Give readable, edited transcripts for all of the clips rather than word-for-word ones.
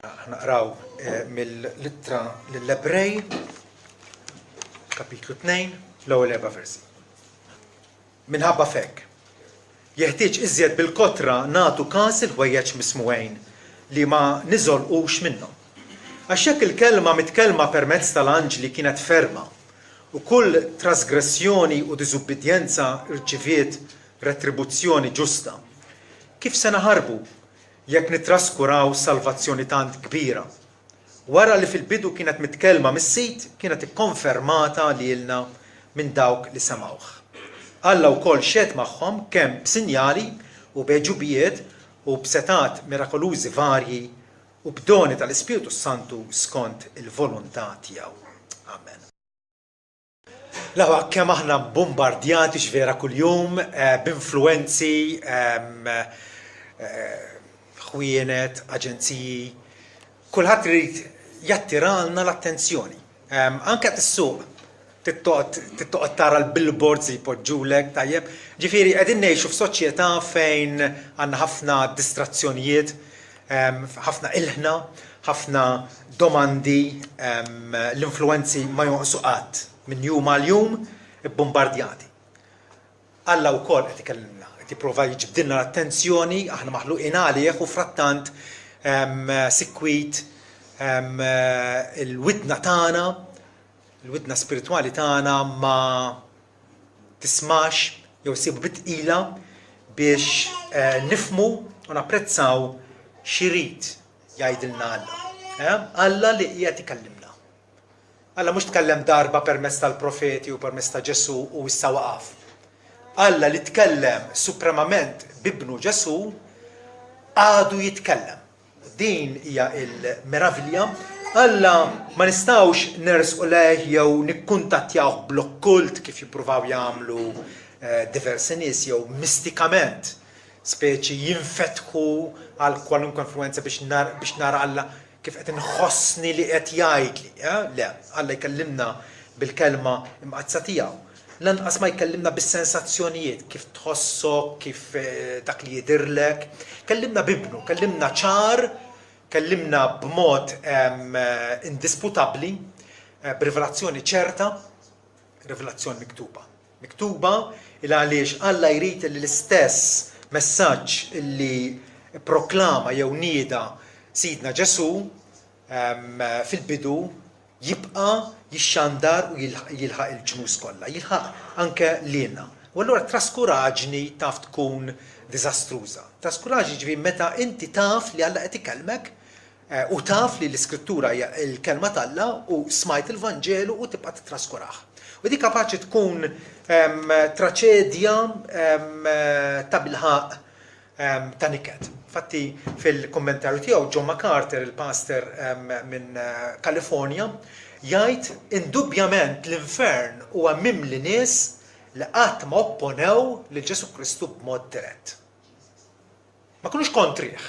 naqraw mill-littra lill-Ebrej, kapitlu 2, l-ewwel 4 versi. Minħabba fekk, jeħtieġ iżjed bil-kotra nagħtu każ il-ħwejjeġ mismuwejn li ma niżolqux minnhom. Għax hekk il-kelma mitkellma permezz tal-anġli kienet ferma u kull trasgressjoni u diżubbidjenza rċiviet retribuzzjoni ġusta. Kif se naħarbu jekk nitraskuraw salvazzjoni tant kbira? Wara li fil-bidu kienet mitkellma mis-sit, kienet ikkonfermata lilna minn dawk li semgħuh. Alla wkoll xed magħhom kemm b'sinjali u b'eġubijiet u b'setat mirakolużi varji u b'doni tal-Ispiritu Santu skont il-volontà tiegħu. Amen. Lawa kemm aħna bombardjati x'vera kuljum b'influenzi, ħwienet, aġenziji, kulħadd irid jattiralna l-attenzjoni. Anke is-suq tittoqgħod tara l-billboards li jpoġġulek tajjeb. Ġifieri qegħdin ngħixu f'soċjetà fejn għandna ħafna distrazzjonijiet, ħafna ilħna, ħafna domandi, l-influenzi ma jonqsu qatt minn jum għal jum bombardjati. Alla wkoll qed ikellimna, qed jipprova jiġbdilna l-attenzjoni, aħna maħluqin għalih u frattant sikwit il-widna tagħna, il-widna spiritwali tagħna ma tismax jew sibu bitqila biex nifmu u napprezzaw xirid jgħidilna Alla. Alla li qiegħed ikellimna. Alla mhux tkellem darba permezz tal-profeti u permezz ta' Ġesu u issa waqaf. Alla li tkellem supremament bibnu Ġesu għadu jitkellem. Din hija il-meravilja. Alla ma nistgħux nersqu lejh jew nikkuntattjawh bl-okkult kif jippruvaw jagħmlu diversi nies jew mistikament, speċi jinfetħu għal kwalunkwe influenza biex nara Alla kif qed inħossni li qed jgħidli. Le, Alla jkellimna bil-kelma imqazza tiegħu. Lanqas ma jkellimna bis-sensazzjonijiet, kif tħossok, kif dak li jidirlek. Kellimna bibnu, kellimna ċar, kellimna b'mod indisputabbli, b'rivelazzjoni ċerta, rivelazzjoni miktuba. Miktuba il għaliex Alla jrid li l-istess messaġġ li proklama jew nieda Sidna Ġesu fil-bidu jibqa' jixxandar u jilħaq il-ġnus kollha, jilħaq anke lilna. U allura traskuraġni taf tkun diżastruża. Traskuraġni ġifieri meta inti taf li Alla qed ikellmek u taf li l-iskrittura hija l-kelma t'Alla u smajt il-Vanġelu u tibqa' titraskuraħ. U di kapaċi tkun traċedja ta' bilħaq ta' niket. Infatti fil-kommentarju tiegħu John MacArthur, il-pastor minn Kalifornja, jgħid indubjament l-infern huwa mimli nies li qatt ma opponew lil Ġesu Kristu b'mod dirett. Ma kunux kontrih.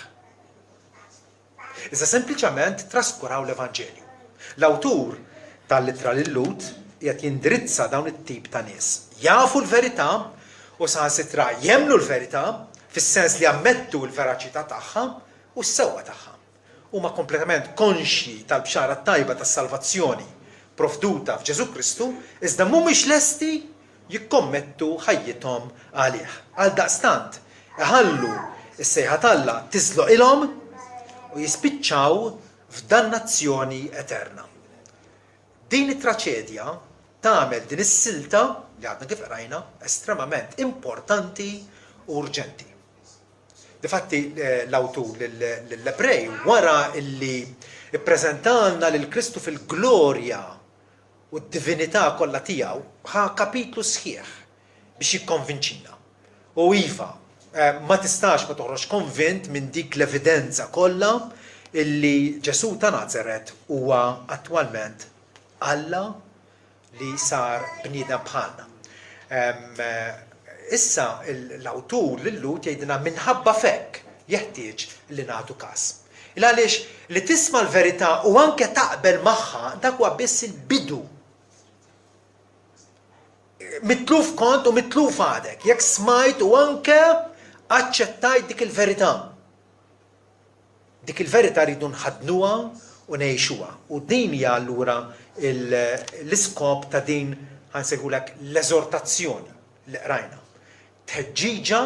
Iżda sempliċement traskuraw l-Evanġelju. L-awtur tal-littra lill-Lut qiegħed jindirizza dawn it-tip ta' nies. Jafu l-verità u saħansitra jemmnu l-verità fis-sens li ammettu l-veraċità tagħha u s-sewwa tagħha. Huma kompletament konxji tal-bxara tajba tas-salvazzjoni provduta f'Ġesu Kristu, iżda mhumiex lesti jikkommettu ħajjithom għalih. Għaldaqstant iħallu s-sejħa t'Alla tiżloq ilhom u jispiċċaw f'dannazzjoni eterna. Din it-traċedja tagħmel din is-silta li għadna kif rajna estremament importanti u urġenti. Difatti l-awtur l-Ebrej wara illi ippreżentalna lil Kristu fil-glorja u d-divinità kollha tiegħu ħa kapitlu sħiħ biex jikkonvinċina. U iva, ma tistax ma toħroġ konvint minn dik l-evidenza kollha illi Ġesu ta' Nazaret huwa attwalment Alla li sar bniedem bħalna. Issa l-awtur lill-Lut jgħidilna minħabba fekk jeħtieġ li nagħtu każ. Il għaliex li tisma' l-verità u anke taqbel magħha dak huwa biss il-bidu. Mitluf kont u mitluf għadek, jekk smajt u anke aċċettajt dik il-verità. dik il-verità rridu nħadnuha u ngħixuha. U din hija allura l-iskop ta' din ħansegħulek l-eżortazzjoni li qrajna. Tħeġġiġa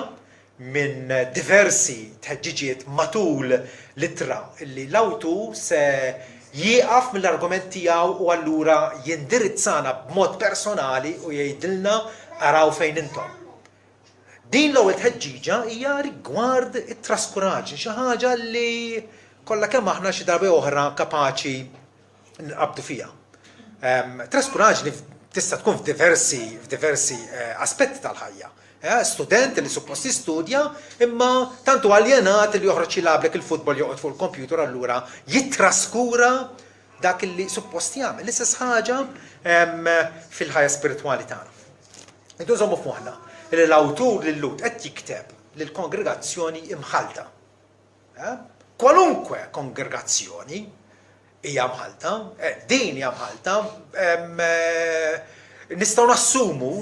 minn diversi tħeġġiġiet matul l-ittra li l-awtur se jieqaf mill-argument tiegħu u allura jindirizzana b'mod personali u jgħidilna araw fejn intom. Din l-ewwel tħeġġiġa hija rigward it-traskuraġġ, xi ħaġa li kollha kemm aħna xi darba oħra kapaċi nqabdu fiha. Traskuraġġ li tista' tkun f'diversi aspetti tal-ħajja. Student li suppost jistudja imma tantu aljenat li joħroġ jilablek il-futbol joqgħod fuq il-kompjuter allura jittraskura dak li suppost jagħmel. L-istess ħaġa fil-ħajja spiritwali tagħna. Intu żommu f'moħħna li l-awtur lill-Lut qed jikteb lill-kongregazzjoni imħalta. Kwalunkwe kongregazzjoni hija mħalta, din hija mħalta, nistgħu nassumu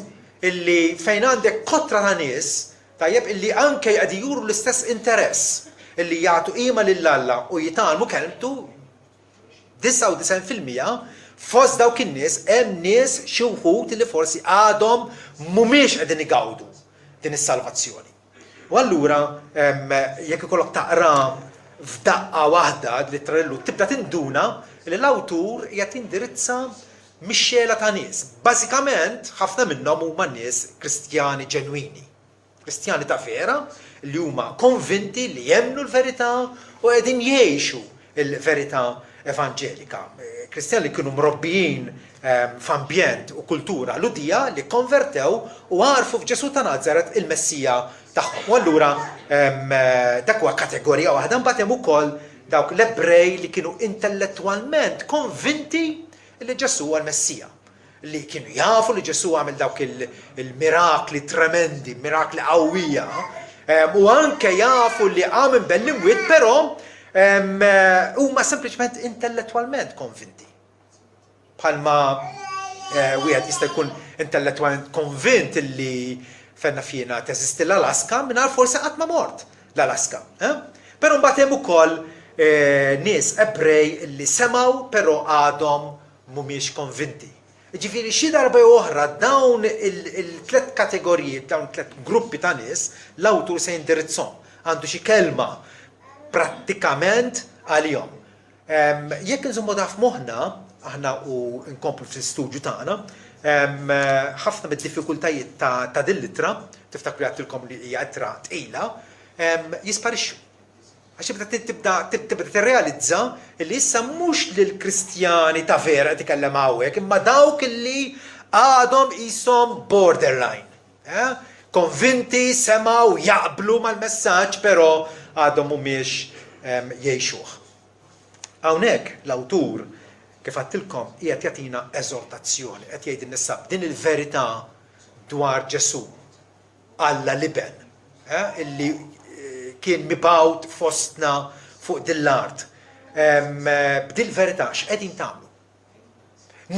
illi fejn għandek kotra ta' nies tajjeb illi anke qegħdi juru l-istess interess illi jagħtu qima lill-Alla u jitalmu kelmtu 99% fost dawk in-nies hemm nies xi wħud li forsi għadhom mhumiex qegħdin igawdu din is-salvazzjoni. U allura jekk ikollok taqra f'daqqa waħda li trellu tibda tinduna li l-awtur qiegħed jindirizza mix-xela ta' nies. Bażikament ħafna minnhom huma nies Kristjani ġenwini. Kristjani ta' vera li huma konvinti li jemmnu l-verità u qegħdin jgħixu l-verità evanġelika. Kristjani li kienu mrobbijin f'ambjent u kultura ludija li konvertew u għarfu f'Ġesu ta' Nazaret il-Messija tagħhom. U allura dak huwa kategorija waħda mbagħad hemm ukoll dawk l-Ebrej li kienu intellettwalment konvinti li Ġesu huwa l-Messija, li kienu jafu li Ġesu għamil dawk il-mirakli tremendi, mirakli qawwija, u anke jafu li għamil bell-imwiet, però huma sempliċement intellettwalment konvinti. Bħalma wieħed jista' jkun intellettwalment konvint li fenna fina teżisti l-Alaska mingħajr forsi qatt ma mort l-Alaska. Però mbagħad hemm ukoll nies Ebrej li semgħu però għadhom mhumiex konvinti. Ġifieri xi darba oħra dawn il-tliet kategoriji, dawn tliet gruppi ta' nies l-awtur se jindirizzhom. Għandu xi kelma prattikament għalihom. Jekk inżommu daf moħħna aħna u nkomplu fl-istudju tagħna, ħafna mid-diffikultajiet ta' din l-ittra, tiftakru għattilkom li hija ittra tqila, jisparixxu. Għax tibda tirrealizza li issa mhux lill-Kristjani ta' vera qed ikellem hawnhekk, imma dawk li għadhom qishom borderline. Konvinti, semgħu, jaqblu mal-messaġġ, però għadhom mhumiex jgħixuh. Hawnhekk l-awtur kif għattilkom qiegħed jagħtina eżortazzjoni, qed jgħid in-nisa din il-verità dwar Ġesu Alla liben, illi kien mibgħut fostna fuq din l-art. B'dil verità x'qegħdin tagħmlu?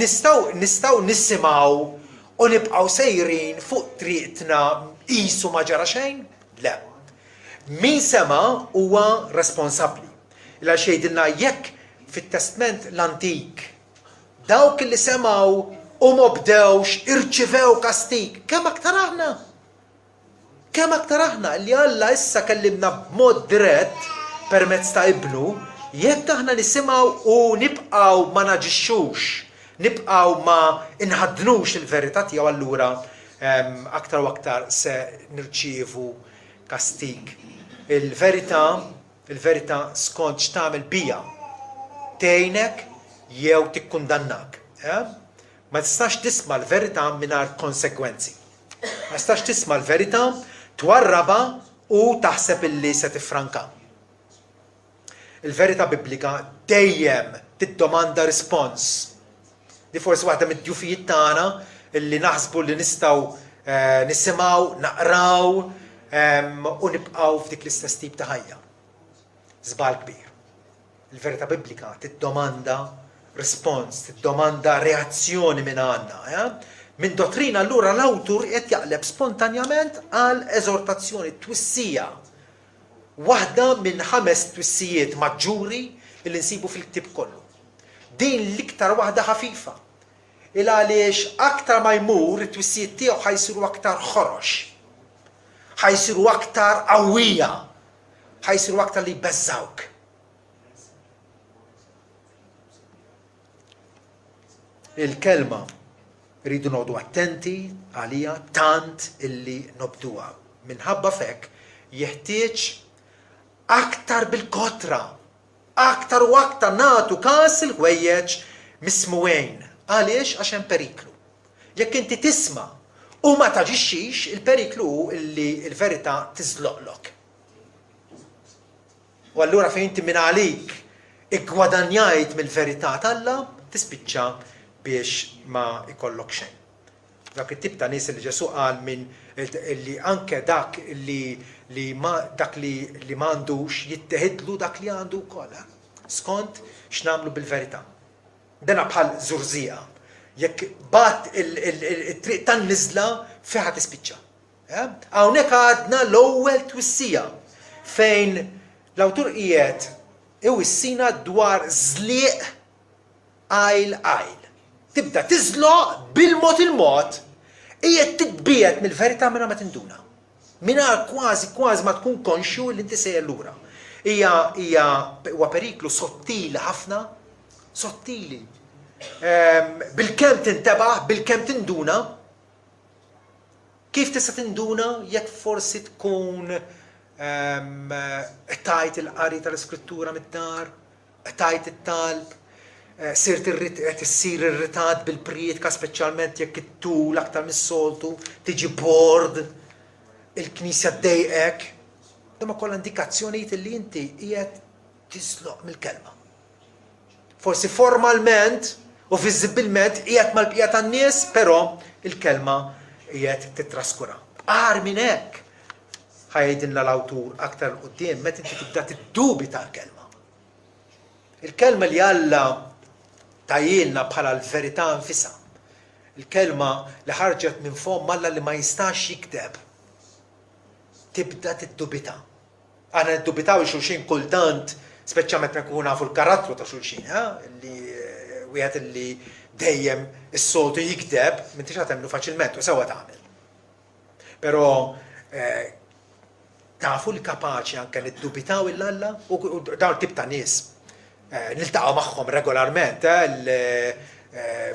Nistgħu nisimgħu u nibqgħu sejrin fuq triqtna qisu ma ġara xejn? Le. Min sema huwa responsabbli. Illa xejdilna jekk fit-Testament l-Antik dawk li semgħu u ma bdewx irċivew kastig, kemm aktar aħna? Kemm aktar aħna li Alla issa kellimna b'mod dirett permezz ta' Ibnu, jekk aħna nisimgħu u nibqgħu ma naġixxux, nibqgħu ma inħadnux il-verità tiegħu allura aktar u aktar se nirċievu kastig. Il-verità skont x'tagħmel bija tgħinek jew tikkundannak. Ma tistax tisma' l-verità mingħajr konsekwenzi. Ma tistax tisma' l-verità twarraba u taħseb illi se tifranka. Il-verità biblika dejjem tiddomanda rispons. Di forsi waħda mid-djufijiet tagħna illi naħsbu li nistgħu nisimgħu, naqraw u nibqgħu f'dik l-istess tip ta' ħajja. Żball kbir. Il-verità biblika tiddomanda rispons, tiddomanda reazzjoni minn għandna. Min dottrina allura l-awtur qed jaqleb spontanjament għal eżortazzjoni twissija waħda minn 5 twissijiet maġġuri li nsibu fil-ktieb kollu. Din l-iktar waħda ħafifa. Il għaliex aktar ma jmur it-twissijiet tiegħu ħajsiru aktar ħorox. ħajsiru aktar qawwija. ħajsiru aktar li jbeżżawk. Il-kelma rridu noqdu attenti għalija tant illi nobduha. Minħabba fek jeħtieġ aktar bil-kotra, aktar u aktar nagħtu każ il-ħwejjeġ mismuwejn. Għaliex għax hemm periklu. Jekk inti tisma' u ma taġixxix, il-periklu illi l-verità tiżloqlok. U allura fejn inti minn għalik iggwadanjajt mill-verità t'Alla tispiċċa biex ma ikollok xejn. Dak it-tip ta' nies li Ġesu qal minn li anke dak li m'għandux jitteħidlu dak li għandu wkoll. Skont x'nagħmlu bil-verità. Dena bħal żurżija. Jekk bat it-triq tan-niżla fiha tispiċċa. Hawnhekk għadna l-ewwel twissija fejn l-awtur qiegħed iwissina dwar żlieq għajl. Tibda tiżloq bil-mod il-mod qiegħed titbiet mill-verità minn ma tinduna. Mingħajr kważi ma tkun konxju li inti sejjer lura. Huwa periklu sottili ħafna, sottili. Bil-kemm tintebaħ, bil-kemm tinduna. Kif tista' tinduna jekk forsi tkun tajt il-qari tal-iskrittura mid-dar, tajt it-talb, sirt issir irritat bil-priedka speċjalment jekk it-tul aktar mis-soltu, tiġi bored, il-Knisja ddejqek. Imma kollha indikazzjonijiet li inti qiegħed tisloq mill-kelma. Forsi formalment u viżibbilment qiegħed mal-bqija tan-nies, però il-kelma qiegħed titraskura. Għar minn hekk ħajdilna l-awtur aktar quddiem meta inti tibda tiddubi tal-kelma. Il-kelma li Alla tajjilna bħala l-verità nfisha. Il-kelma li ħarġet minn fom Alla li ma jistax jikteb. Tibda tiddubita. Aħna niddubitaw xulxin kultant, speċjalment meta nkunu nafu l-karattru ta' xulxin, li wieħed li dejjem is-soltu jikteb, m'intix tagħmlu faċilment u sewwa tagħmel. Però tafu li kapaċi anke niddubitaw il-Alla u dawn tip ta' nies. Niltaqgħu magħhom regolarment,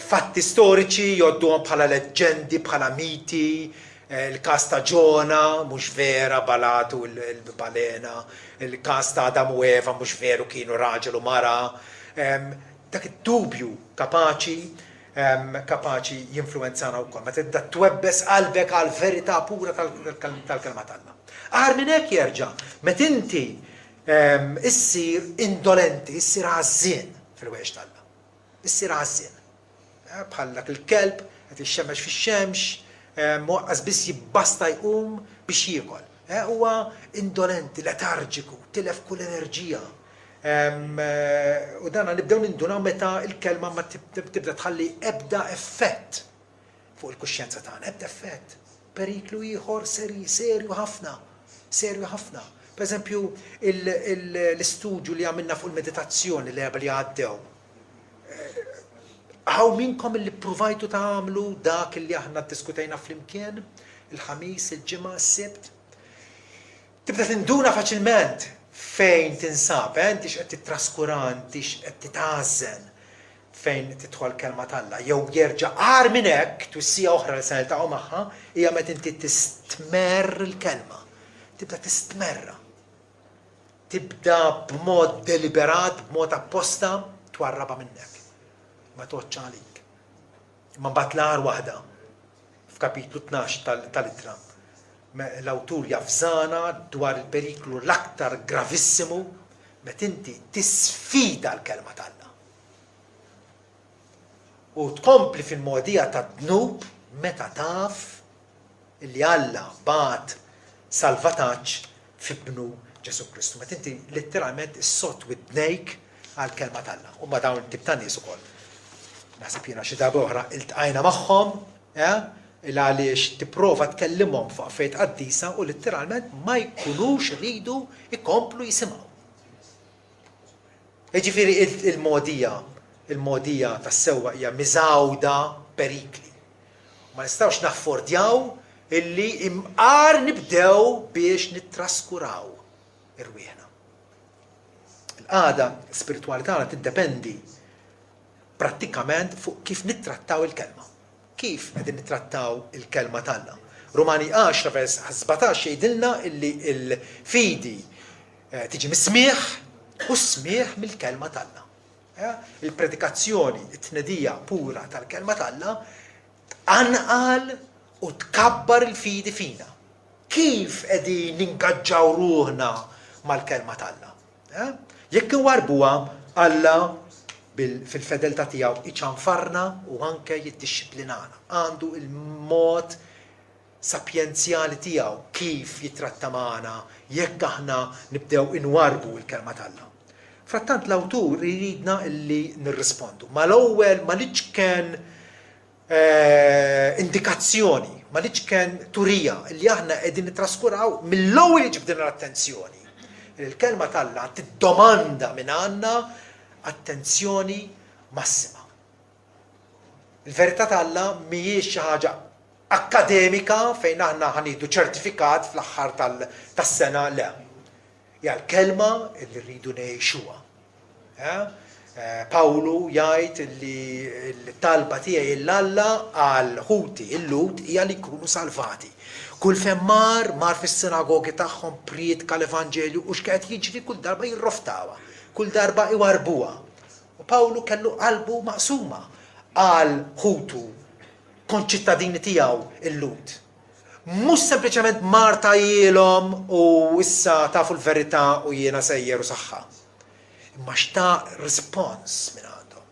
fatti storiċi jgħodduhom bħala leġġendi, bħala miti, il-każ ta' Ġona mhux vera balatu il-balena, il-każ ta' Adam u Eva mhux veru kienu raġel u mara. Dak id-dubju kapaċi jinfluwenzana wkoll. Meta tibda twebbes qalbek għal verità pura tal-kelma tagħna. Aħar minn hekk jerġa' meta inti issir indolenti, issir ħażin fil-wejx tagħna. Issir ħażin. Bħal dak il-kelb qed ixxemmex fix-xemx, moqqas biss jibbasta jqum biex jiekol. Huwa indolenti, letarġiku, tilef kull enerġija. U dan nibdew nindunaw meta il-kelma ma tibda tħalli ebda effett fuq il-kuxjenza tagħna, ebda effett. Periklu ieħor serju ħafna, serju ħafna. Per eżempju, l-istudju li għamilna fuq il-meditazzjoni li għaddew. Għaw minkom li provajtu tagħmlu dak li aħna ddiskutejna flimkien, il-ħamis, il-ġimgħa, s-sibt. Tibda tinduna faċilment fejn tinsab, intix qed titraskura, intix qed titgħażen fejn tidħol kelma talla. Jew jerġa' għar minn hekk, twissija oħra li se niltaqgħu magħha, hija meta inti tistmerr il-kelma. Tibda tistmerra. Tibda b'mod deliberat, b'mod apposta twarraba minnek. Ma toċċa għalik. Ma mbagħad l-agħar waħda f'kapitlu 12 tal-Ittra. L-awtur jafżana dwar il-periklu l-aktar gravissimu meta inti tisfida l-kelma tagħna. U tkompli fil-modija ta' dnub meta taf li Alla bagħat salvataġġ f'ibnu Ġesu Kristu. Meta inti letteralment issott widnejk għall-kelma tagħna. U ma dawn tip ta' nies ukoll. Naħseb jiena xi darba oħra iltqajna magħhom, għaliex tipprova tkellimhom fuq affarijiet qaddisa u letteralment ma jkunux ridu ikomplu jisimgħu. Jiġifieri il-modija tas-sewwa hija miżawda perikli. Ma nistgħux naffordjaw illi imqar nibdew biex nittraskuraw irwieħna. Il-qagħda spiritwali tagħna tiddependi prattikament fuq kif nittrattaw il-kelma. Kif qegħdin nittrattaw il-kelma tagħna. Rumani 10 vers 17 jgħidilna illi l-fidi tiġi mis-smieħ u smieħ mill-kelma tagħna. Il-predikazzjoni, it-tnedija pura tal-kelma tagħna tqanqal u tkabbar il-fidi fina. Kif qegħdin ningaġġaw ruħna mal-kelma tagħna? Jekk inwarbuha Alla fil-fedeltà tiegħu iċanfarna u anke jiddixxiplinana. Għandu il-mod sapjenzjali tiegħu kif jitratta magħna jekk aħna nibdew inwarbu l-kelma tagħna. Frattant l-awtur jridna illi nirrispondu. Ma l-ewwel ma litx kien indikazzjoni, ma litx kien turija li aħna qegħdin nittraskuraw mill-ewwel jiġbdilna l-attenzjoni. Il-kelma tagħna tiddomanda minn għandna attenzjoni massima. Il-verità tagħna mhijiex xi ħaġa akkademika fejn aħna ħanieħdu ċertifikat fl-aħħar tas-sena le. Hija l-kelma li rridu ngħixuha. Pawlu jgħid li l-talba tiegħi l-Alla għal ħuti il-lut hija li jkunu salvati. Kull fejn mar fis-sinagogi tagħhom priedka l-Evanġelju u x'qed jiġri kull darba jirroftawha. Kull darba iwarbuha. U Pawlu kellu qalbu maqsuma għal ħutu konċittadini tiegħu il-lut. Mhux sempliċement mar tajjilhom u issa tafu l-verità u jiena sejjer u saħħa. Imma xtaq respons minn għandhom.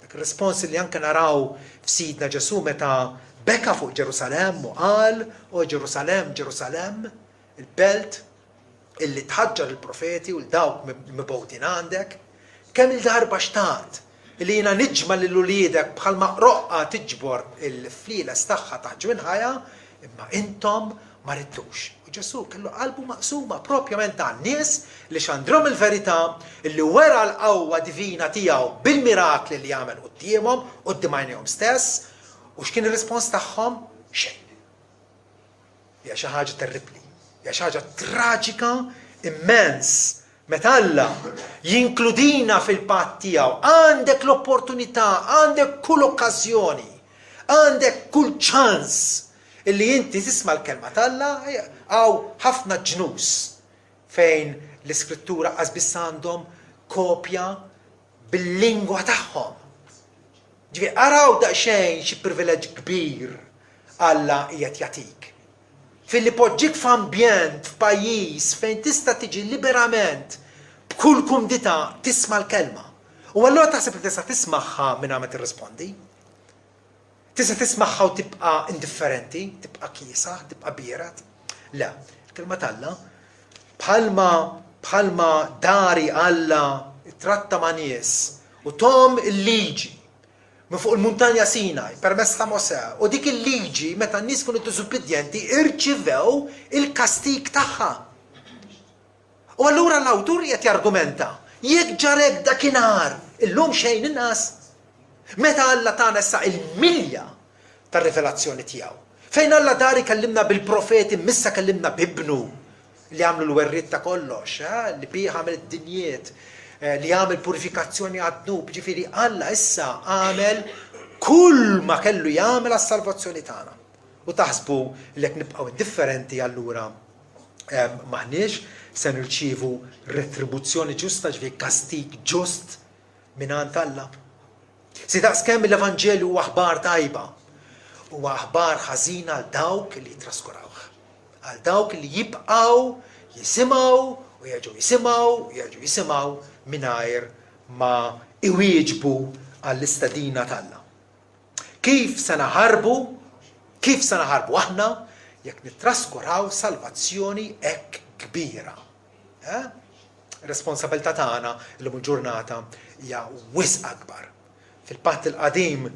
Dak ir-respons li anke naraw f'Sidna Ġesu meta beka fuq Ġerusalem u qal o Ġerusalem, Ġerusalem, il-belt illi tħaġġar il-profeti u l-dawk mibgħutin għandek, kemm il-darba xtaqt illi jiena niġma lil uliedek bħalma roqqa tiġbor il-fliles tagħha taħt ġwinħajja, imma intom ma ridtux. U Ġesu kellu qalbu maqsuma propjament għan-nies li x'għandhom il-verità illi wera l-qawwa divina tiegħu bil-mirakli li jagħmel qudiemhom quddiem għajnejhom stess, u x'kien ir-rispons tagħhom? Xejn. Hija xi ħaġa terribbli. Hija xi ħaġa traġika immens meta Alla jinkludina fil-patt tiegħu. Għandek l-opportunità, għandek kull okkażjoni, għandek kull ċans illi inti tisma' l-kelma t'Alla għaw ħafna ġnus fejn l-Iskrittura qasbis għandhom kopja bil-lingwa tagħhom. Ġifieri araw daqsxejn xi privileġġ kbir Alla qiegħed jagħtik. Filli poġġik f'ambjent, f'pajjiż fejn tista' tiġi liberament b'kull kumdità tisma' l-kelma. U allura taħseb li tista' tismagħha mingħajr ma tirrispondi? Tista' tismagħha u tibqa' indifferenti, tibqa' kiesa, tibqa' bierat? Le, il-kelma t'Alla bħalma dari Alla tratta ma' nies u tom il-liġi minn fuq il-muntanja Sinaj, permezz ta' Mosè, u dik il-liġi meta n-nies kienu diżubbidjenti irċivew il-kastik tagħha. U allura l-awtur qed jargumenta, jekk ġarek dakinhar, illum xejn inqas. Meta Alla tagħna issa il-milja tar-rivelazzjoni tiegħu. Fejn Alla dar ikellimna bil-profeti, missa kellimna b'ibnu li għamlu l-werriet ta' kollox, li bih għamel id-dinjiet, li għamel purifikazzjoni għad-dnub, ġifieri Alla issa għamel kull ma kellu jagħmel għas-salvazzjoni tagħna. U taħsbu li jekk nibqgħu indifferenti allura maħniex se nirċievu retribuzzjoni ġusta, ġifieri kastik ġust mingħand Alla. Si daqskemm l-Evanġelju huwa aħbar tajba, huwa aħbar ħażina għal dawk li jitraskurawh, għal dawk li jibqgħu jisimgħu u jerġgħu jisimgħu mingħajr ma iwieġbu għall-istadina tagħna. Kif se naħarbu aħna jekk nittraskuraw salvazzjoni hekk kbira? Ir-responsabilità tagħna llum il-ġurnata hija wisq akbar. Fil-Patt il-Qadim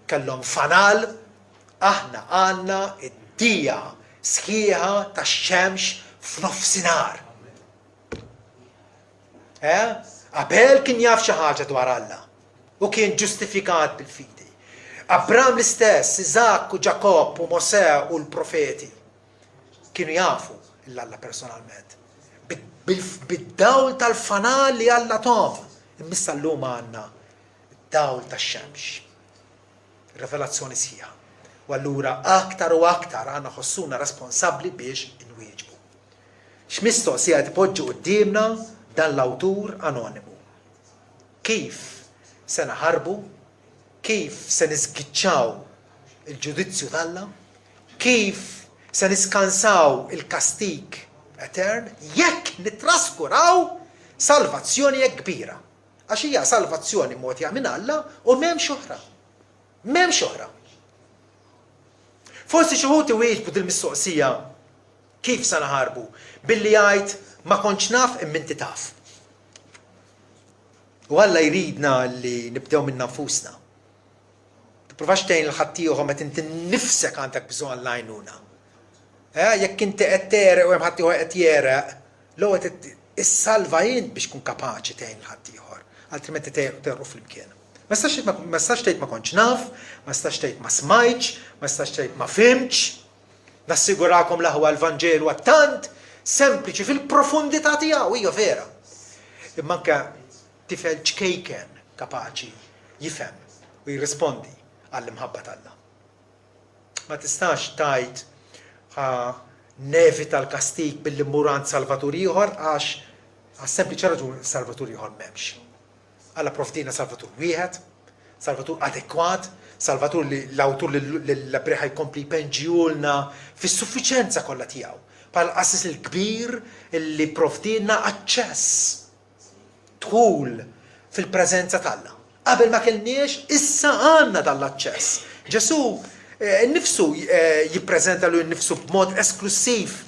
kellhom fanal Aħna għandna id-dija sħiħa tax-xemx f'nofsinhar. Abel kien jaf xi ħaġa dwar Alla u kien ġustifikat bil-fidi. Abram l-istess, Iżak u Ġakob u Mosè u l-profeti kienu jafu l-Alla personalment. Bid-dawl tal-fanal li Alla tom, immissa llum għandna id-dawl tax-xemx. Revelazzjoni sħiħa. U allura aktar u aktar għandna ħossuna responsabbli biex inwieġbu. X'mistoqsija tpoġġu qudiemna dan l-awtur anonimu. Kif se naħarbu? Kif se niżgiċċaw il-ġudizzju tal-Alla? Kif se niskansaw il-kastik etern jekk nitraskuraw salvazzjoni kbira? Għax hija salvazzjoni mogħtija minn Alla u m'hemmx oħra. M'hemmx oħra. Forsi xi wħud iwieġbu dil-mistoqsija kif se naħarbu billi jgħid ma kontx naf imma inti taf. U Alla jridna li nibdew minn nfusna. Tippruvax tgħin il-ħadd ieħor meta inti nnifsek għandek bżonn l-għajnuna. Jekk inti qed tereq u hemm ħadd ieħor qed jereq, l-ewwel issalva jien biex tkun kapaċi tgħin ħadd ieħor, altrimenti terru flimkien. Ma stax tgħid ma kontx naf, ma stax tgħid ma smajtx, ma stax tgħid ma fimtx. Nassigurakom l-aħwa l-Vanġelu tant sempliċi fil-profondità tiegħu hija vera. Imma anke tifel ċkejken kapaċi jifhem u jirrispondi għall-imħabba tal-Alla. Ma tistax tgħid nevita l-kastik billi mmur għand salvatur ieħor għax sempliċi raġun salvatur ieħor m'hemmx. Alla provdina salvatur wieħed, salvatur adekwat, salvatur li l-awtur l-breħa jkompli jpenġjulna fis-suffiċenza kollha tiegħu. Bħal qassis il-kbir li provdina aċċess dħul fil-preżenza tal-Alla. Qabel ma kellniex, issa għandna dal-aċċess. Ġesu nnifsu jippreżenta lu nnifsu b'mod esklusiv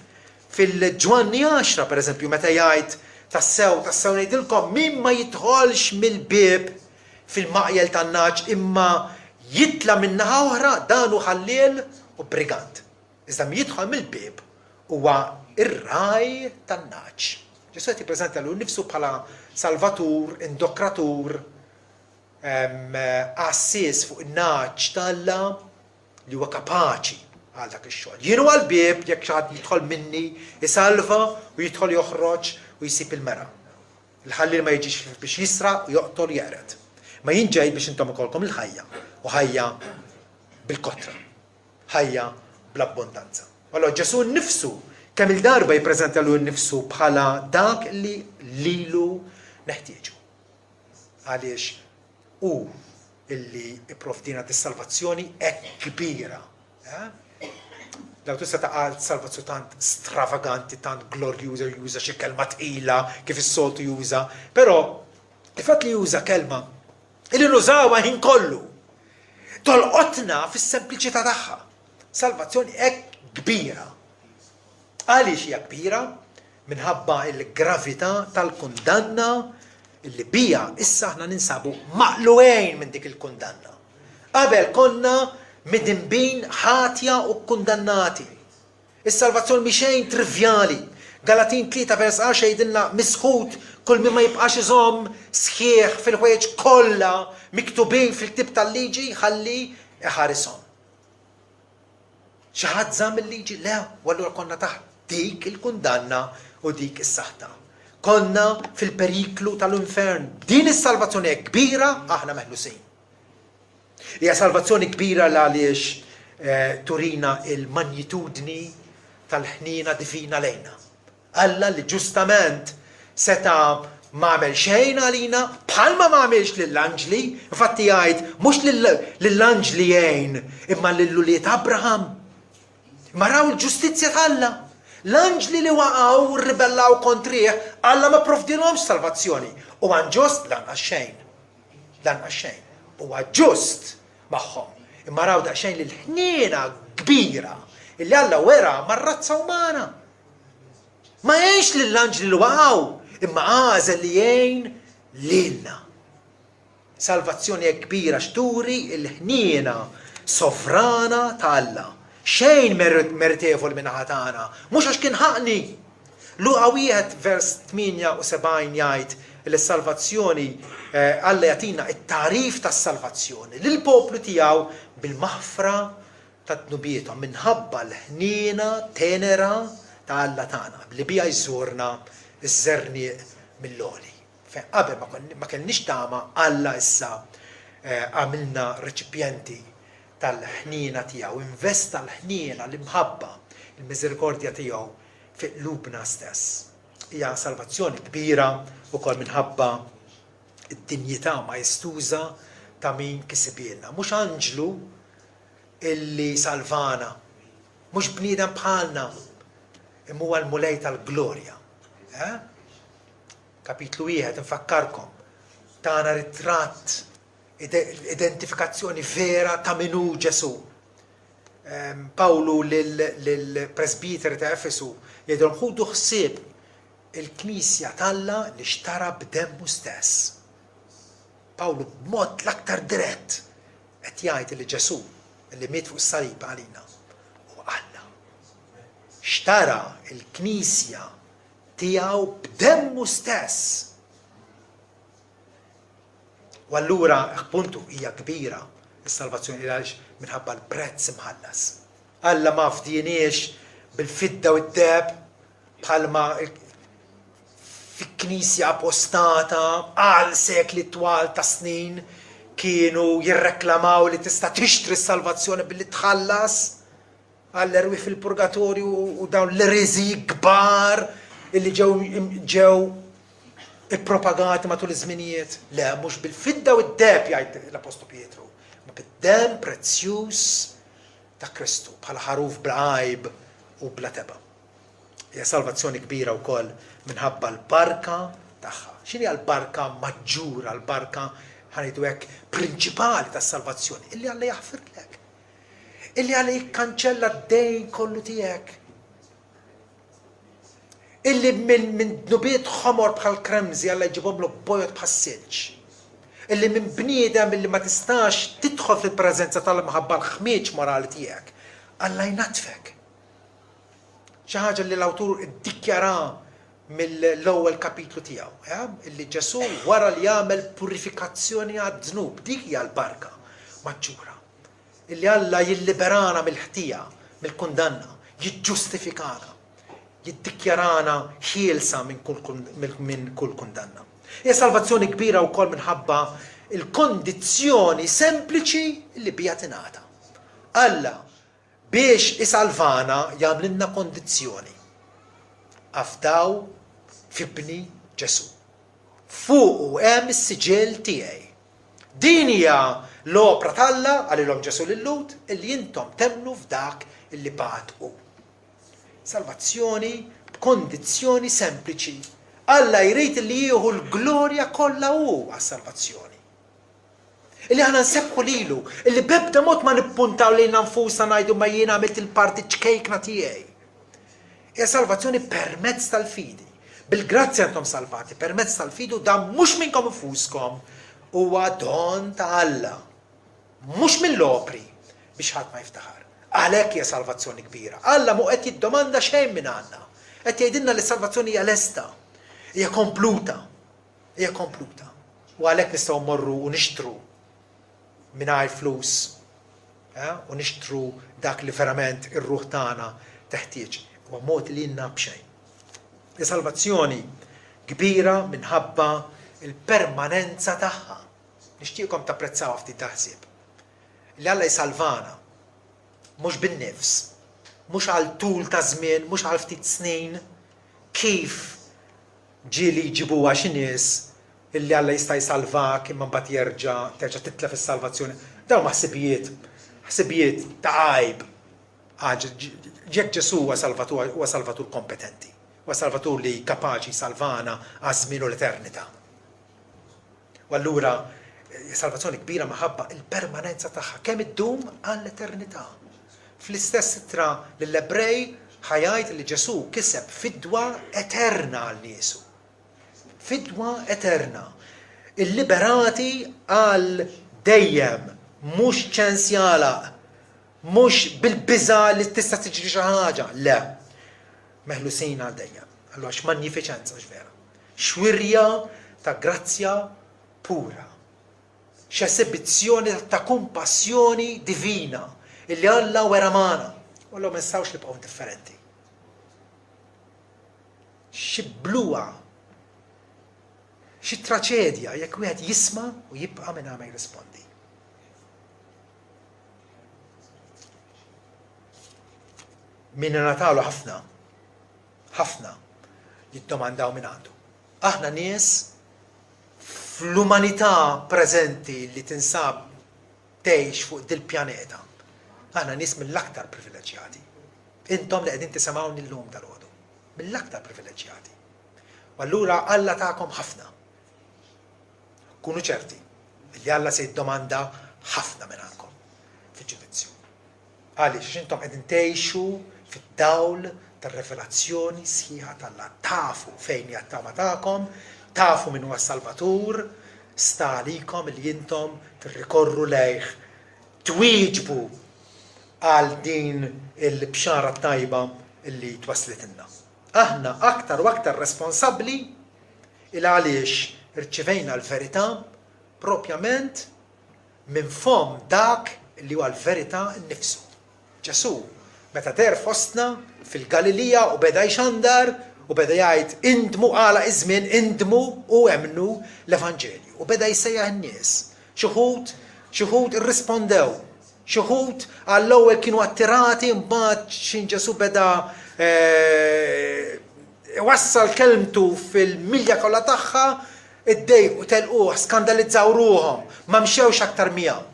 fil-Ġwanni 10, pereżempju, meta jgħid tassew ngħidilkom min ma jidħolx mill-bieb fil-maqjel tan-naġ imma jitla minn naħa oħra dan hu ħalliel u brigant. Iżda min jidħol mill-bieb huwa ir-raj tan-naġ. Ġesu qed jippreżenta lu nnifsu bħala salvatur, indokratur, assis fuq in-naġ tal-Alla li huwa kapaċi għal dak ix-xogħol. Jien huwa l-bieb jekk xi ħadd jidħol minni isalva u jidħol joħroġ u jsib il-mera. Il-ħallil ma jiġix biex jisraq u joqtol jeqret. Ma jien ġej biex intom ikolkom il-ħajja u ħajja bil-kotra. Ħajja bl-abbondanza. Allora Ġesu nnifsu kemm il-darba jippreżenta lu nnifsu bħala dak li lilu neħtieġu. Għaliex hu illi ipprovdina dis-salvazzjoni hekk kbira. L-awtur se taqal salvazzju tant stravaganti, tant glorjuża, juża xi kelma tqila kif is-soltu juża, però il-fatt li juża kelma illi nużawha ħin kollu tolqotna fis-sempliċità tagħha. Salvazzjoni hekk kbira. Għaliex hija kbira? Minħabba l-gravità tal-kundanna illi bija issa aħna ninsabu maqluwejn minn dik il-kundanna. Qabel konna midinbin ħatja u kundannati. Is-salvazzjoni mi xejn trivjali. Galatin 3:10 jgħidilna misħut kull min ma jibqax iżomm sħiħ fil-ħwejġ kollha miktubin fil-ktib tal-liġi ħalli iħarishom. Xi ħadd żamm il-liġi? Le, u allura konna taħt dik il-kundanna u dik is-saħta. Konna fil-periklu tal-infern. Din is-salvazzjoni kbira aħna meħlusin. Hija salvazzjoni kbira għaliex turina il-magnitudni tal-ħnina divina lejna. Alla li ġustament seta m'għamel xejn għalina bħalma m'għamilx lill-anġli, infatti jgħid mhux lill-anġli jgħin imma lill-uliet Abraham. Ma raw il-ġustizzja tal-Alla. L-anġli li waqgħu u rribellaw kontrih, Alla ma provdilhomx salvazzjoni. U għan ġust lanqas xejn. Lanqas xejn. Huwa ġust magħhom. Imma raw daqsxejn lil ħniena kbira illi Alla wera mar-razza umana. Ma jgħinx lill-anġli li waqgħu, imma għażel li jgħin lilna. Salvazzjoni kbira xturi il-ħniena sovrana ta' Alla. Xejn meritevol minn ħatana, mhux għax kien ħaqni. Luqa 1 vers 78 jgħid li s-salvazzjoni Alla jagħtina t-tarif tas-salvazzjoni lil poplu tiegħu bil-maħfra tat-tnubietom minħabba l-ħniena tenera ta' Alla tagħna li bija jżurna iż-żernieq mill-loli. Fejn qabel ma kenniex tama Alla issa għamilna reċipjenti tal-ħniena tiegħu, investa l-ħniena l-imħabba, il-miżerikordja tiegħu fi qlubna stess. Hija salvazzjoni kbira wkoll minħabba id-dinjità majestuża ta' min kisibilna. Mhux anġlu illi salvana, mhux bniedem bħalna, imma huwa l-mulej tal-glorja. Kapitlu 1 infakkarkom, tagħna ritratt, identifikazzjoni vera ta' minu Ġesu. Pawlu lill-presbiteri ta' Efesu jgħidulhom ħudu ħsieb il-Knisja t'Alla li xtara b'demmu stess. Pawlu b'mod l-aktar dirett qed jgħid li Ġesu li miet fuq is-salib għalina u Alla xtara il-Knisja tiegħu b'demmu stess. U allura appuntu hija kbira is-salvazzjoni għaliex minħabba l-prezz imħallas. Alla ma fdieniex bil-fidda u d-deb bħalma fil-Knisja apostata għal sekli twal ta' snin kienu jirreklamaw li tista' tixtri s-salvazzjoni billi tħallas għall-erwi fil-purgatorju u dawn l-erezi kbar illi ġew ippropagati matul iż-żminijiet. Le, mhux bil-fidda u d-deb jgħid l-Apostlu Pietru, ma bid-dem prezzjuż ta' Kristu bħala ħaruf bl-għajb u bla teba. Hija salvazzjoni kbira wkoll minħabba l-barka tagħha. X'inhi l-barka maġġura, l-barka ħanidu hekk prinċipali tas-salvazzjoni, illi Alla jaħfirlek. Illi Alla jikkanċella d-dejn kollu tiegħek. Illi minn dnubiet ħomor bħal kremżi Alla jġibhomlu bojot bħal silġ. Illi minn bniedem illi ma tistax tidħol fil-preżenza tal-mħabba l-ħmieġ morali tiegħek. Alla jnatfek. Xi ħaġa li l-awtur iddikjara mill-ewwel kapitlu tiegħu, illi Ġesu wara li jagħmel purifikazzjoni għad-dnub, dik hija l-barka maġġura. Illi Alla jilliberana mill-ħtija, mill-kundanna, jiġġustifikana, jiddikjarana ħielsa minn kull kundanna. Hija salvazzjoni kbira wkoll minħabba il-kondizzjoni sempliċi li bija tingħata. Alla biex isalvana jagħmlilna kondizzjoni. Afdaw fibni Ġesu. Fuqu hemm is-siġil tiegħi. Din hija l-opra t'Alla għalilhom Ġesu lil-Lut illi intom temnu f'dak illi bagħtu. Salvazzjoni b'kondizzjoni sempliċi. Alla jrid li jieħu l-glorja kollha hu għas-salvazzjoni. Illi ħana nsebħu lilu, illi b'ebda mod ma nippuntaw lejna nfusna ngħidu ma jien għamilt il-parti ċkejkna tiegħi. Hija salvazzjoni permezz tal-fidi. Bil-grazzja intom salvati, permezz tal-fidu dan mhux minnkom infuskom huwa don ta' Alla. Mhux mill-opri biex ħadd ma jiftaħar. Għalhekk hija salvazzjoni kbira. Alla mu qed jiddomanda xejn minn għandna. Qed jgħidilna li salvazzjoni hija lesta. Hija kompluta. Hija kompluta. U għalhekk nistgħu mmorru u nixtru mingħajr flus. U nixtru dak li verament ir-ruħ tagħna teħtieġ. Huwa mod li jinna b'xejn. Hija salvazzjoni kbira minħabba il-permanenza tagħha. Nixtieqkom tapprezzaw ftit taħsib. Li Alla jsalvana mhux bin-nifs, mhux għal tul ta' żmien, mhux għal ftit snin, kif ġieli jġibuha xi nies illi Alla jista' jsalvak imma mbagħad terġa' titlef is-salvazzjoni. Dawn ma ħsibijiet ta' għajb. Jekk Ġesu huwa salvatur kompetenti, huwa salvatur li kapaċi salvana għaż-żmien u l-eternità. U allura salvazzjoni kbira minħabba il-permanenza tagħha kemm iddum għall-eternità. Fl-istess ittra lill-Ebrej ħajajt li Ġesu kiseb fidwa eterna għal niesu. Fidwa eterna. Il-liberati għal dejjem mhux ċensjala mhux bil-biża li tista' tiġri xi ħaġa, le. Meħlusin għal dejjem. Allura x'magnifiċenza x'vera. Xwirja ta' grazzja pura. X'esibizzjoni ta' kumpassjoni divina illi Alla wera magħna. Wallu ma nistgħux nibqgħu differenti. Xi bluwa, xi traċedja jekk wieħed jisma' u jibqa' minn ma jirrispondi. Min natalu ħafna jiddomandaw minn għandu. Aħna nies fl-umanità preżenti li tinsab tgħix fuq dil-pjaneta. Aħna nies mill-aktar privileġġjati. Intom li qegħdin tisimgħuni llum tal-għodu. Mill-aktar privileġġjati. U allura Alla tagħkom ħafna. Kunu ċerti li Alla se jiddomanda ħafna minn għandkom fil-ġudizzju. Għaliex intom qegħdin tgħixu fid-dawl tar-revelazzjoni sħiħa tal-Alla. Tafu fejn hija t-tama tagħkom, tafu min huwa s-Salvatur, sta għalikom li intom tirrikorru lejh twieġbu għal din il-bxara tajba illi twaslitilna. Aħna aktar u aktar responsabbli il għaliex irċivejna l-verità propjament minn fom dak li huwa l-verità nnifsu. Ġesu meta der fostna fil-Galilija u beda jxandar u beda jgħid indmu għala iżmien indmu u emnu l-Evanġelju. U beda jsejjaħ in-nies. Xi wħud irrispondew. Xi wħud għall-ewwel kienu attirati mbagħad xi Ġesu beda wassal kelmtu fil-milja kollha tagħha iddejqu telquh, skandalizzaw ruhom, ma mxewx aktar miegħu.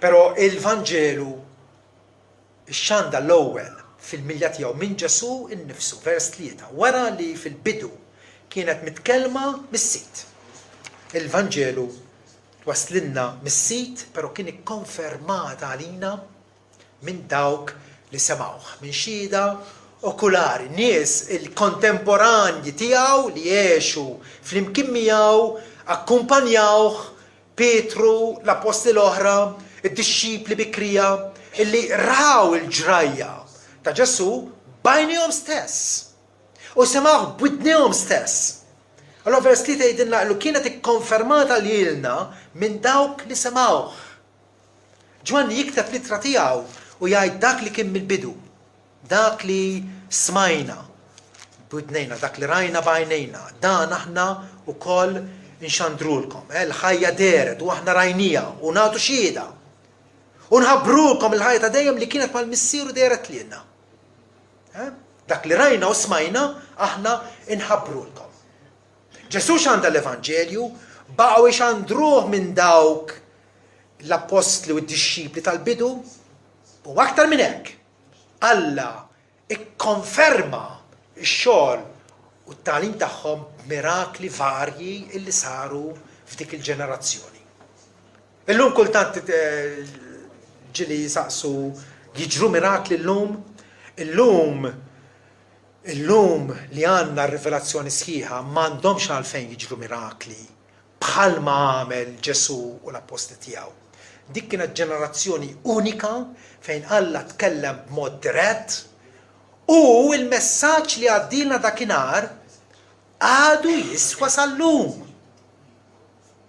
Però il-Vanġelu x'għandha l-ewwel fil-milja tiegħu minn Ġesu innifsu, vers 3, wara li fil-bidu kienet mitkellma mis-sit. Il-Vanġelu twaslinna mis-sit, però kien ikkonfermata għalina minn dawk li semgħuh, minn xhieda okulari, nies il-kontemporanji tiegħu li jgħixu flimkien miegħu, akkumpanjawh Petru, l-Apostli l-oħra, id-dixxipli bikrija, illi raw il-ġrajja ta' Ġesu bajnihom stess. U semgħuh b'widnihom stess. Allora vers 3 jgħidilna li kienet ikkonfermata lilna minn dawk li semgħuh. Ġwanni jikteb l-ittra tiegħu u jgħid dak li kien mill-bidu, dak li smajna b'widnejna, dak li rajna bajnejna, dan aħna wkoll inxandrulkom. Il-ħajja deret u aħna rajnija u nagħtu xhieda. U nħabbrulkom il-ħajja ta' dejjem li kienet mal-missieru deret lilna. Dak li rajna u smajna aħna inħabbrulkom. Ġesu x'għandha l-Evanġelju baqgħu ixandruh minn dawk l-apostli u d-dixxipli tal-bidu u aktar minn hekk. Alla ikkonferma x-xogħol u t-tagħlim tagħhom b'mirakli varji illi saru f'dik il-ġenerazzjoni. Illum kultant ġili saqsu jiġru mirakli illum li għandna r-rivelazzjoni sħiħa m'għandhomx għalfejn jiġru mirakli bħalma għamel Ġesu u l-apposti tiegħu. Dik kienet ġenerazzjoni unika fejn Alla tkellem b'mod dirett u il-messaġġ li għaddilna dakinhar għadu jiswa sal-lum.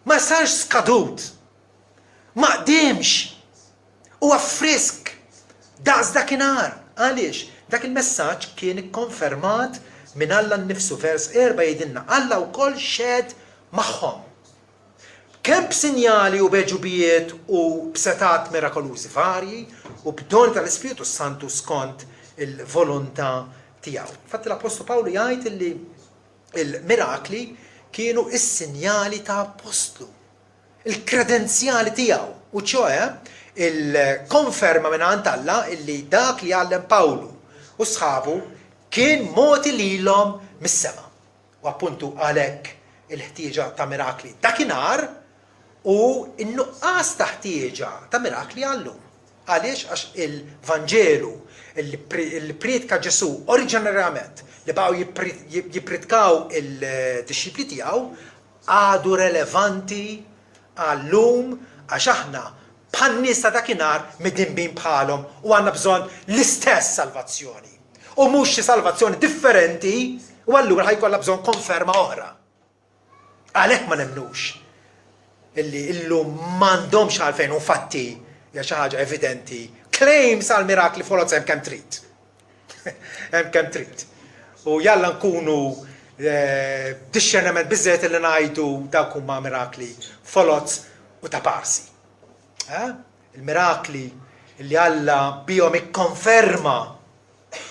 Ma sarx skadut. Ma qdimx. Huwa frisk. Daqs dakinhar. Għaliex? Dak il-messaġġ kien ikkonfermat minn Alla nnifsu vers 4 jgħidilna Alla wkoll xed magħhom. Kemm b'sinjali u beġubijiet u b'setat mirakolużi varji u b'don tal-Ispiritu Santu skont il-volontà tiegħu. Infatti l-Apostolu Pawlu jgħid li il-mirakli kienu is-sinjali ta' apostlu, il-kredenzjali tiegħu, u ċoe il-konferma minn għand Alla illi dak li għallem Pawlu u sħabu kien moti lilhom mis-sema. U appuntu għalhekk il-ħtieġa ta' mirakli dakinhar u n-nuqqas ta' ħtieġa ta' mirakli għallum. Għaliex għax il-Vanġelu il-priedka Ġesu oriġinarjament li baqgħu jippritkaw il-dixxipli tiegħu għadu relevanti għallum għax aħna bħan nies ta' dakinhar midinbin bħalhom u għandna bżonn l-istess salvazzjoni. U mhux xi salvazzjoni differenti u allura ħajkollha bżonn konferma oħra. Għalhekk ma nemnux illi illum m'għandhomx għalfejn u fatti hija xi ħaġa evidenti. Claims għal mirakli folot hemm kemm trid. Hemm kemm trid. U jalla nkunu disċerniment biżżejjed li ngħidu dawk huma mirakli folot u ta' parsi. Il-mirakli li Alla bihom ikkonferma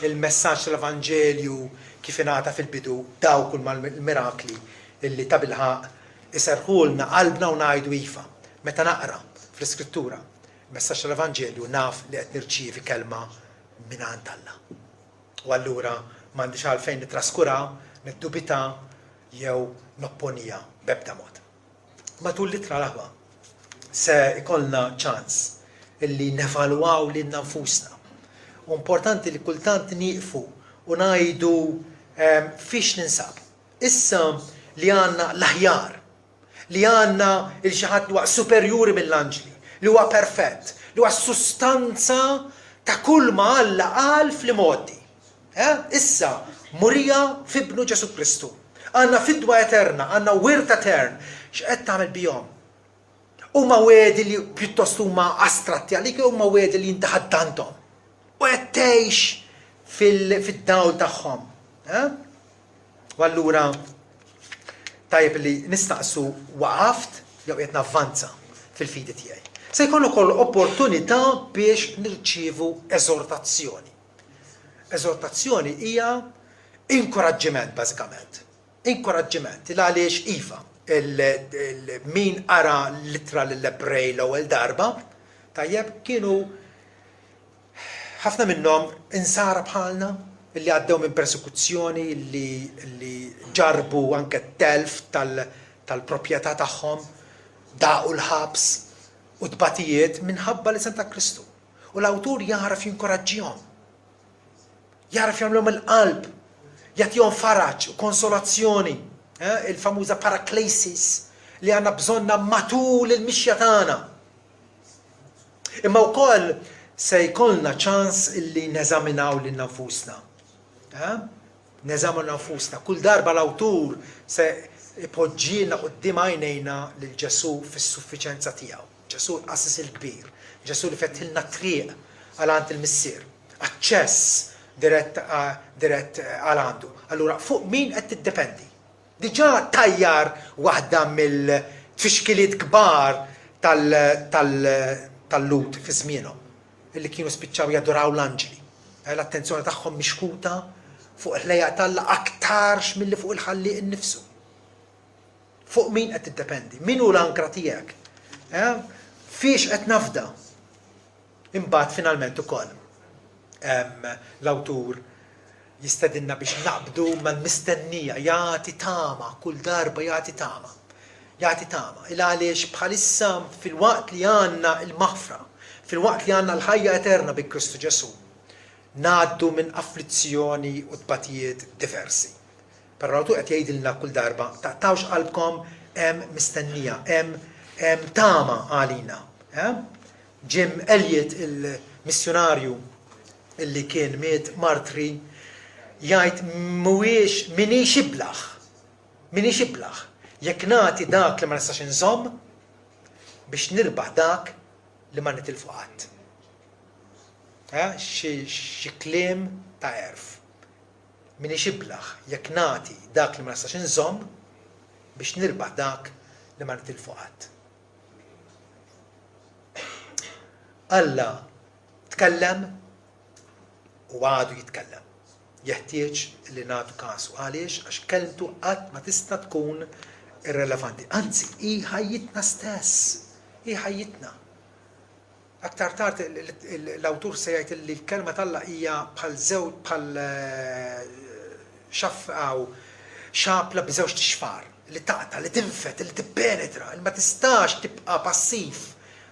il-messaġġ tal-Evanġelju kif ingħata fil-bidu dawk huma l-mirakli illi ta' bilħaq iserħulna qalbna u ngħidu iva. Meta naqra fl-Iskrittura il-messaġġ tal-Evanġelju naf li qed nirċievi kelma mingħand Alla. U allura m'għandix għalfejn nitraskura, niddubita jew nopponija b'ebda mod. Matul l-ittra l-aħwa se ikollna ċans illi nevalwaw lil nfusna. U importanti li kultant nieqfu u ngħidu fiex ninsab. Issa li għandna l-aħjar, li għandna il-xi ħadd li huwa superjuri mill-anġli, li huwa perfett, li huwa sustanza ta' kull ma Alla qal fl-modi. Issa murija f'ibnu Ġesu Kristu. Għandna fidwa eterna, għandna wirt etern. X'qed tagħmel bihom? Huma wedi li pjuttost huma astratti għalik huma wedi li jintaħaddanthom. U qed tgħix fid-dawl tagħhom. U allura tajjeb li nistaqsu waqaft jew qed navvanza fil-fidi tiegħi. Se jkun ukoll opportunità biex nirċievu eżortazzjoni. Eżortazzjoni hija inkoraġġiment bażikament. Inkoraġġiment għaliex iva min ara l-ittra lill-Ebrej l-ewwel darba, tajjeb kienu ħafna minnhom insara bħalna li għaddew minn persekuzzjoni li ġarbu anke telf tal-proprjetà tagħhom, daqu l-ħabs u tbatijiet minħabba l-isem ta' Kristu. U l-awtur jaraf jinkoraġġihom. Jaraf jagħmluhom il-qalb, jagħtihom faraġġ u konsolazzjoni, il-famuża paraklesis li għandna bżonna matul il-mixja tagħna. Imma wkoll se jkollna ċans illi neżaminaw lil nfusna. Neżaminaw nfusna. Kull darba l-awtur se ipoġġielna quddiem għajnejna lil Ġesu fis-suffiċenza tiegħu. Ġesu l-qassis il-kbir, Ġesu li fetħilna triq għal il-missier, aċċess dirett għal-għandu. Allura, fuq min qed tiddependi? Diġà tajjar waħda mill-tfixkiliet kbar tal-Lut fi żmienhom, illi kienu spiċċaw jadoraw l-anġeli. L-attenzjoni tagħhom mixkuta fuq il-ħlejjaq tal-Alla aktarx milli fuq il-ħalliq innifsu. Fuq min qed tiddependi? Min hu l-ankra tiegħek? Fiex qed nafda? Imbagħad finalment ukoll l-awtur jistedinna biex naqbdu mal-mistennija, jagħti tama, kull darba jagħti tama. Jagħti tama. Għaliex bħalissa fil-waqt li għandna il-maħfra, fil-waqt li għandna l-ħajja eterna bi Kristu Ġesu, ngħaddu minn afflizzjoni u tbatijiet diversi. Però l-awtur qed jgħidilna kull darba, taqtawx qalbkom hemm mistennija, hemm tama għalina. Jim Elliot, il-missjonarju illi kien miet martri, jgħid mhuwiex minix iblaħ, jekk nagħti dak li ma nistax inżomm biex nirbaħ dak li ma nitilfu qatt. Xi kliem ta' erf. Minix iblaħ jekk nagħti dak li ma nistax inżomm biex nirbaħ dak li ma nitilfu qatt. Alla tkellem u għadu jitkellem. Jeħtieġ li nagħtu kasu. Għaliex għax kelmtu qatt ma tista' tkun irrelevanti. Anzi, hi ħajjitna stess. Hi ħajjitna. Aktar tard l-awtur se jgħid li l-kelma tal-Alla hija bħal xafqaw xapla b'żewġ tixfar li taqta, li tinfet, li tippenetra, li ma tistax tibqa' passiv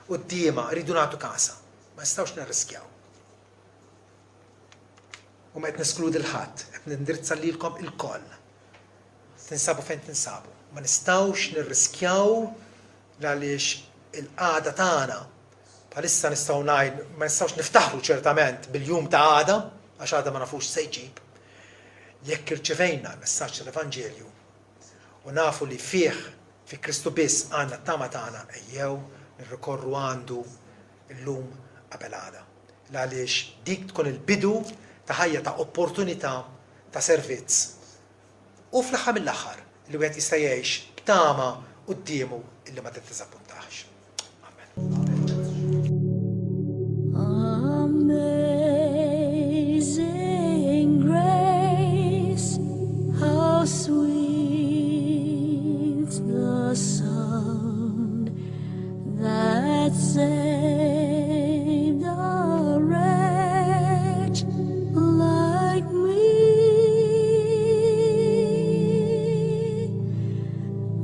qudiema, rridu nagħtu kasa. Ma nistgħux nirriskjaw. U ma qed neskludi l-ħadd, qed nindirizza lilkom il-koll. Tinsabu fejn tinsabu. Ma nistgħux nirriskjaw għaliex il-qagħda tagħna bħalissa nistgħu ngħid ma nistgħux niftaħru ċertament bil-jum ta' għada għax għada ma nafux se jġib. Jekk irċevejna l-messaġġ tal-Evanġelju u nafu li fih fi Kristu biss għandna t-tama tagħna ejjew nirrikorru għandu llum qabel għada. Għaliex dik tkun il-bidu ta' ħajja ta' opportunità ta' servizz. U fl-aħħar mill-aħħar li wieħed jista' jgħix b'tama qudiemu illi ma tittiżappuntax. Amen. Amazing grace, how sweet the sound that saved a wretch like me.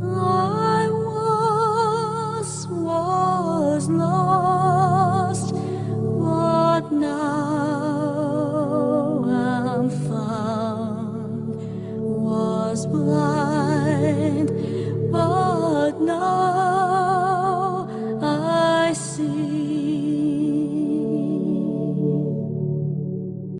I once was lost, but now I'm found, was blind, but now